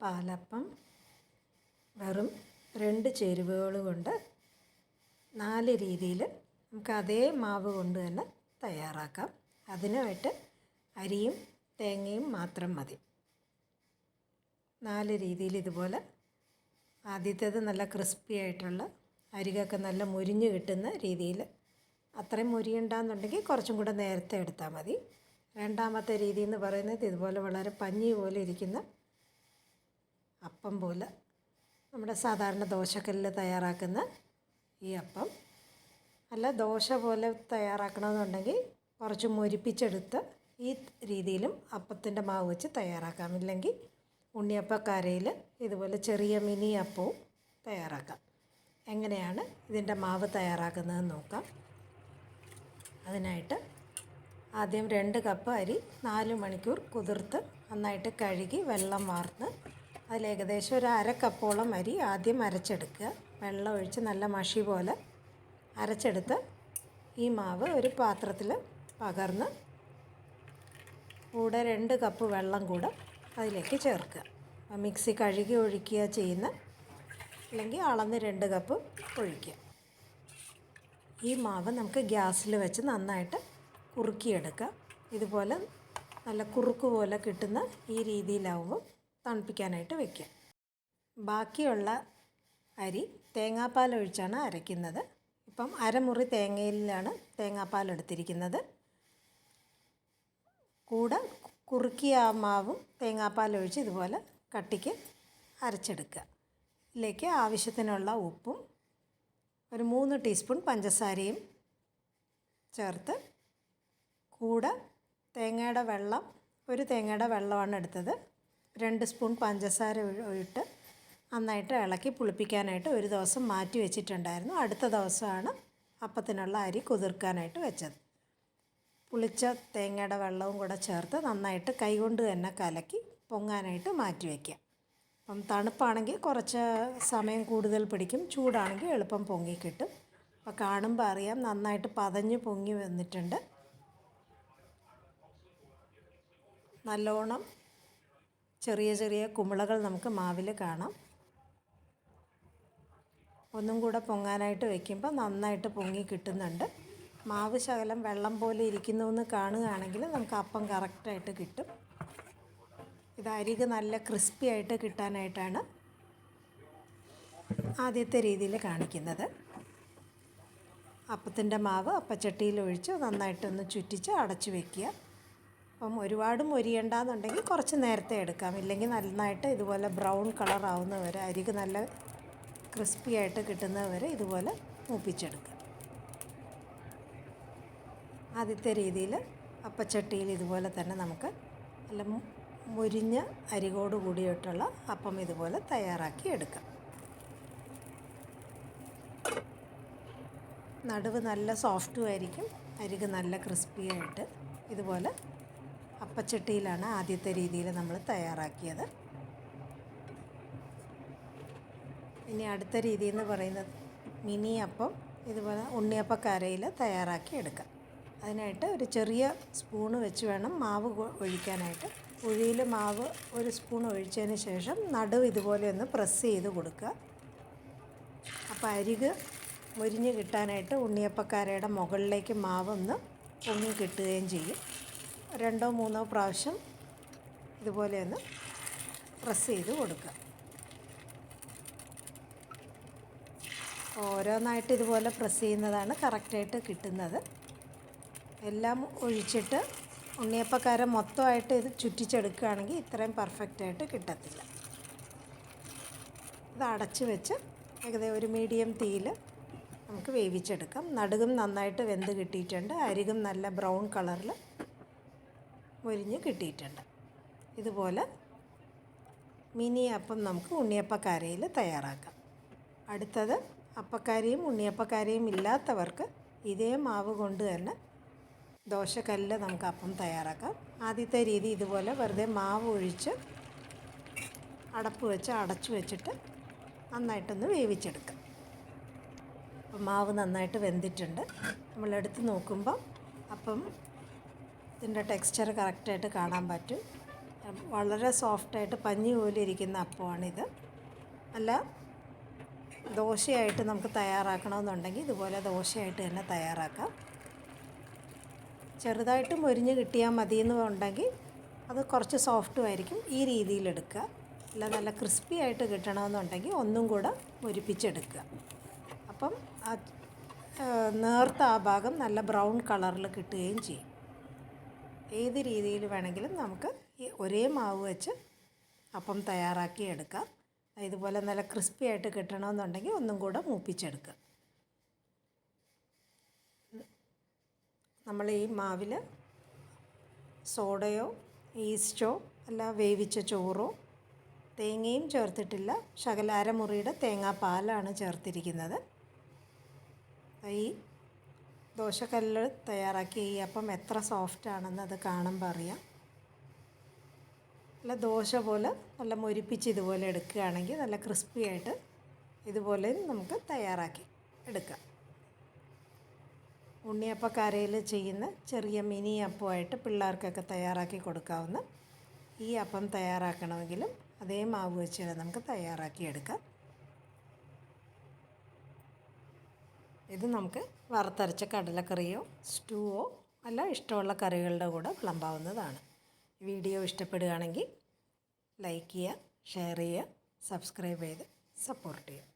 പാലപ്പം വെറും 2 ചേരുവകൾ കൊണ്ട് 4 രീതിയിൽ നമുക്ക് അതേ മാവ് കൊണ്ട് തന്നെ തയ്യാറാക്കാം. അതിനായിട്ട് അരിയും തേങ്ങയും മാത്രം മതി. 4 രീതിയിൽ ഇതുപോലെ ആദ്യത്തേത് നല്ല ക്രിസ്പി ആയിട്ടുള്ള അരികൊക്കെ നല്ല മുരിഞ്ഞ് കിട്ടുന്ന രീതിയിൽ, അത്രയും മുരിയണ്ടെന്നുണ്ടെങ്കിൽ കുറച്ചും കൂടെ നേരത്തെ എടുത്താൽ മതി. രണ്ടാമത്തെ രീതി എന്ന് പറയുന്നത് ഇതുപോലെ വളരെ പഞ്ഞി പോലെ ഇരിക്കുന്ന അപ്പം പോലെ നമ്മുടെ സാധാരണ ദോശക്കല്ലിൽ തയ്യാറാക്കുന്ന ഈ അപ്പം അല്ല, ദോശ പോലെ തയ്യാറാക്കണമെന്നുണ്ടെങ്കിൽ കുറച്ച് മൊരിപ്പിച്ചെടുത്ത് ഈ രീതിയിലും അപ്പത്തിൻ്റെ മാവ് വെച്ച് തയ്യാറാക്കാം. ഇല്ലെങ്കിൽ ഉണ്ണിയപ്പക്കാരയിൽ ഇതുപോലെ ചെറിയ മിനി അപ്പവും തയ്യാറാക്കാം. എങ്ങനെയാണ് ഇതിൻ്റെ മാവ് തയ്യാറാക്കുന്നതെന്ന് നോക്കാം. അതിനായിട്ട് ആദ്യം 2 കപ്പ് അരി 4 മണിക്കൂർ കുതിർത്ത് നന്നായിട്ട് കഴുകി വെള്ളം വാർന്ന് അതിലേകദേശം ഒരു 1/2 കപ്പോളം അരി ആദ്യം അരച്ചെടുക്കുക. വെള്ളം ഒഴിച്ച് നല്ല മഷി പോലെ അരച്ചെടുത്ത് ഈ മാവ് ഒരു പാത്രത്തിൽ പകർന്ന് കൂടെ 2 കപ്പ് വെള്ളം കൂടെ അതിലേക്ക് ചേർക്കുക. മിക്സി കഴുകി ഒഴിക്കുക ചെയ്യുന്ന, അല്ലെങ്കിൽ അളന്ന് 2 കപ്പ് ഒഴിക്കുക. ഈ മാവ് നമുക്ക് ഗ്യാസിൽ വെച്ച് നന്നായിട്ട് കുറുക്കിയെടുക്കുക. ഇതുപോലെ നല്ല കുറുക്ക് പോലെ കിട്ടുന്ന ഈ രീതിയിലാവുമ്പോൾ തണുപ്പിക്കാനായിട്ട് വയ്ക്കുക. ബാക്കിയുള്ള അരി തേങ്ങാപ്പാൽ ഒഴിച്ചാണ് അരയ്ക്കുന്നത്. ഇപ്പം അരമുറി തേങ്ങയിലാണ് തേങ്ങാപ്പാൽ എടുത്തിരിക്കുന്നത്. കൂടെ കുറുക്കിയ ആ മാവും തേങ്ങാപ്പാൽ ഒഴിച്ച് ഇതുപോലെ കട്ടിക്ക് അരച്ചെടുക്കുക. ഇതിലേക്ക് ആവശ്യത്തിനുള്ള ഉപ്പും ഒരു 3 ടീസ്പൂൺ പഞ്ചസാരയും ചേർത്ത്, കൂടെ തേങ്ങയുടെ വെള്ളം, ഒരു തേങ്ങയുടെ വെള്ളമാണ് എടുത്തത്, 2 സ്പൂൺ പഞ്ചസാര ഇട്ട് നന്നായിട്ട് ഇളക്കി പുളിപ്പിക്കാനായിട്ട് ഒരു ദിവസം മാറ്റി വെച്ചിട്ടുണ്ടായിരുന്നു. അടുത്ത ദിവസമാണ് അപ്പത്തിനുള്ള അരി കുതിർക്കാനായിട്ട് വെച്ചത്. പുളിച്ച തേങ്ങയുടെ വെള്ളവും കൂടെ ചേർത്ത് നന്നായിട്ട് കൈകൊണ്ട് തന്നെ കലക്കി പൊങ്ങാനായിട്ട് മാറ്റി വയ്ക്കുക. അപ്പം തണുപ്പാണെങ്കിൽ കുറച്ച് സമയം കൂടുതൽ പിടിക്കും, ചൂടാണെങ്കിൽ എളുപ്പം പൊങ്ങി കിട്ടും. അപ്പോൾ കാണുമ്പോൾ അറിയാം നന്നായിട്ട് പതഞ്ഞ് പൊങ്ങി വന്നിട്ടുണ്ട്. നല്ലോണം ചെറിയ ചെറിയ കുമിളകൾ നമുക്ക് മാവിൽ കാണാം. ഒന്നും കൂടെ പൊങ്ങാനായിട്ട് വയ്ക്കുമ്പോൾ നന്നായിട്ട് പൊങ്ങി കിട്ടുന്നുണ്ട്. മാവ് ശകലം വെള്ളം പോലെ ഇരിക്കുന്നു എന്ന് കാണുകയാണെങ്കിൽ നമുക്ക് അപ്പം കറക്റ്റായിട്ട് കിട്ടും. ഇത് അരിക് നല്ല ക്രിസ്പി ആയിട്ട് കിട്ടാനായിട്ടാണ് ആദ്യത്തെ രീതിയിൽ കാണിക്കുന്നത്. അപ്പത്തിൻ്റെ മാവ് അപ്പച്ചട്ടിയിൽ ഒഴിച്ച് നന്നായിട്ടൊന്ന് ചുറ്റിച്ച് അടച്ചു വയ്ക്കുക. അപ്പം ഒരുപാട് മൊരിയണ്ടെന്നുണ്ടെങ്കിൽ കുറച്ച് നേരത്തെ എടുക്കാം. ഇല്ലെങ്കിൽ നന്നായിട്ട് ഇതുപോലെ ബ്രൗൺ കളർ ആവുന്നവരെ, അരിക് നല്ല ക്രിസ്പി ആയിട്ട് കിട്ടുന്നവരെ ഇതുപോലെ മൂപ്പിച്ചെടുക്കുക. ആദ്യത്തെ രീതിയിൽ അപ്പച്ചട്ടിയിൽ ഇതുപോലെ തന്നെ നമുക്ക് നല്ല മുരിഞ്ഞ അരികോട് കൂടിയിട്ടുള്ള അപ്പം ഇതുപോലെ തയ്യാറാക്കി എടുക്കാം. നടുവ് നല്ല സോഫ്റ്റും ആയിരിക്കും, അരിക് നല്ല ക്രിസ്പിയായിട്ട്. ഇതുപോലെ അപ്പച്ചട്ടിയിലാണ് ആദ്യത്തെ രീതിയിൽ നമ്മൾ തയ്യാറാക്കിയത്. ഇനി അടുത്ത രീതി എന്ന് പറയുന്നത് മിനി അപ്പം ഇതുപോലെ ഉണ്ണിയപ്പക്കാരയിൽ തയ്യാറാക്കി എടുക്കാം. അതിനായിട്ട് ഒരു ചെറിയ സ്പൂണ് വെച്ച് വേണം മാവ് ഒഴിക്കാനായിട്ട്. കുഴിയിൽ മാവ് 1 സ്പൂൺ ഒഴിച്ചതിന് ശേഷം നടുവ് ഇതുപോലെ ഒന്ന് പ്രസ് ചെയ്ത് കൊടുക്കുക. അപ്പോൾ അരിക് മുരിഞ്ഞ് കിട്ടാനായിട്ട് ഉണ്ണിയപ്പക്കാരയുടെ മുകളിലേക്ക് മാവൊന്ന് പൊങ്ങി കിട്ടുകയും ചെയ്യും. 2 or 3 പ്രാവശ്യം ഇതുപോലെ ഒന്ന് പ്രസ് ചെയ്ത് കൊടുക്കുക. ഓരോന്നായിട്ട് ഇതുപോലെ പ്രസ് ചെയ്യുന്നതാണ് കറക്റ്റായിട്ട് കിട്ടുന്നത്. എല്ലാം ഒഴിച്ചിട്ട് ഉണ്ണിയപ്പക്കാര മൊത്തമായിട്ട് ഇത് ചുറ്റിച്ചെടുക്കുകയാണെങ്കിൽ ഇത്രയും പെർഫെക്റ്റായിട്ട് കിട്ടത്തില്ല. ഇത് അടച്ച് വെച്ച് ഏകദേശം ഒരു മീഡിയം തീയിൽ നമുക്ക് വേവിച്ചെടുക്കാം. നടുകും നന്നായിട്ട് വെന്ത് കിട്ടിയിട്ടുണ്ട്, അരികും നല്ല ബ്രൗൺ കളറിൽ മൊരിഞ്ഞ് കിട്ടിയിട്ടുണ്ട്. ഇതുപോലെ മിനി അപ്പം നമുക്ക് ഉണ്ണിയപ്പക്കാരയിൽ തയ്യാറാക്കാം. അടുത്തത് അപ്പക്കാരയും ഉണ്ണിയപ്പക്കാരയും ഇല്ലാത്തവർക്ക് ഇതേ മാവ് കൊണ്ട് തന്നെ ദോശക്കല്ലിൽ നമുക്ക് അപ്പം തയ്യാറാക്കാം. ആദ്യത്തെ രീതി ഇതുപോലെ വെറുതെ മാവ് ഒഴിച്ച് അടപ്പ് വെച്ച് അടച്ചു വെച്ചിട്ട് നന്നായിട്ടൊന്ന് വേവിച്ചെടുക്കാം. അപ്പം മാവ് നന്നായിട്ട് വെന്തിട്ടുണ്ട്. നമ്മളെടുത്ത് നോക്കുമ്പോൾ അപ്പം ഇതിൻ്റെ ടെക്സ്ചർ കറക്റ്റായിട്ട് കാണാൻ പറ്റും. വളരെ സോഫ്റ്റായിട്ട് പഞ്ഞി പോലെ ഇരിക്കുന്ന അപ്പമാണിത്. അല്ല ദോശയായിട്ട് നമുക്ക് തയ്യാറാക്കണമെന്നുണ്ടെങ്കിൽ ഇതുപോലെ ദോശയായിട്ട് തന്നെ തയ്യാറാക്കാം. ചെറുതായിട്ട് മൊരിഞ്ഞ് കിട്ടിയാൽ മതി എന്നുണ്ടെങ്കിൽ അത് കുറച്ച് സോഫ്റ്റുമായിരിക്കും. ഈ രീതിയിലെടുക്കുക. അല്ല നല്ല ക്രിസ്പി ആയിട്ട് കിട്ടണമെന്നുണ്ടെങ്കിൽ ഒന്നും കൂടെ മുരിപ്പിച്ചെടുക്കുക. അപ്പം ആ നേർത്ത ആ ഭാഗം നല്ല ബ്രൗൺ കളറിൽ കിട്ടുകയും ചെയ്യും. ഏത് രീതിയിൽ വേണമെങ്കിലും നമുക്ക് ഈ ഒരേ മാവ് വെച്ച് അപ്പം തയ്യാറാക്കി എടുക്കാം. ഇതുപോലെ നല്ല ക്രിസ്പി ആയിട്ട് കിട്ടണമെന്നുണ്ടെങ്കിൽ ഒന്നും കൂടെ മൂപ്പിച്ചെടുക്കുക. നമ്മൾ ഈ മാവിൽ സോഡയോ ഈസ്റ്റോ അല്ല വേവിച്ച ചോറോ തേങ്ങയും ചേർത്തിട്ടില്ല. ശകലം അരമുറിയുടെ തേങ്ങാപ്പാലാണ് ചേർത്തിരിക്കുന്നത്. ഈ ദോശക്കല്ല് തയ്യാറാക്കിയ ഈ അപ്പം എത്ര സോഫ്റ്റാണെന്ന് അത് കാണുമ്പോൾ അറിയാം. നല്ല ദോശ പോലെ നല്ല മൊരിപ്പിച്ച് ഇതുപോലെ എടുക്കുകയാണെങ്കിൽ നല്ല ക്രിസ്പി ആയിട്ട് ഇതുപോലെ നമുക്ക് തയ്യാറാക്കി എടുക്കാം. ഉണ്ണിയപ്പക്കാരയിൽ ചെയ്യുന്ന ചെറിയ മിനി അപ്പമായിട്ട് പിള്ളേർക്കൊക്കെ തയ്യാറാക്കി കൊടുക്കാവുന്ന ഈ അപ്പം തയ്യാറാക്കണമെങ്കിലും അതേ മാവ് വെച്ച് നമുക്ക് തയ്യാറാക്കിയെടുക്കാം. ഇത് നമുക്ക് വറുത്തരച്ച കടലക്കറിയോ സ്റ്റൂവോ അല്ല ഇഷ്ടമുള്ള കറികളുടെ കൂടെ വിളമ്പാവുന്നതാണ്. വീഡിയോ ഇഷ്ടപ്പെടുകയാണെങ്കിൽ ലൈക്ക് ചെയ്യുക, ഷെയർ ചെയ്യുക, സബ്സ്ക്രൈബ് ചെയ്ത് സപ്പോർട്ട് ചെയ്യുക.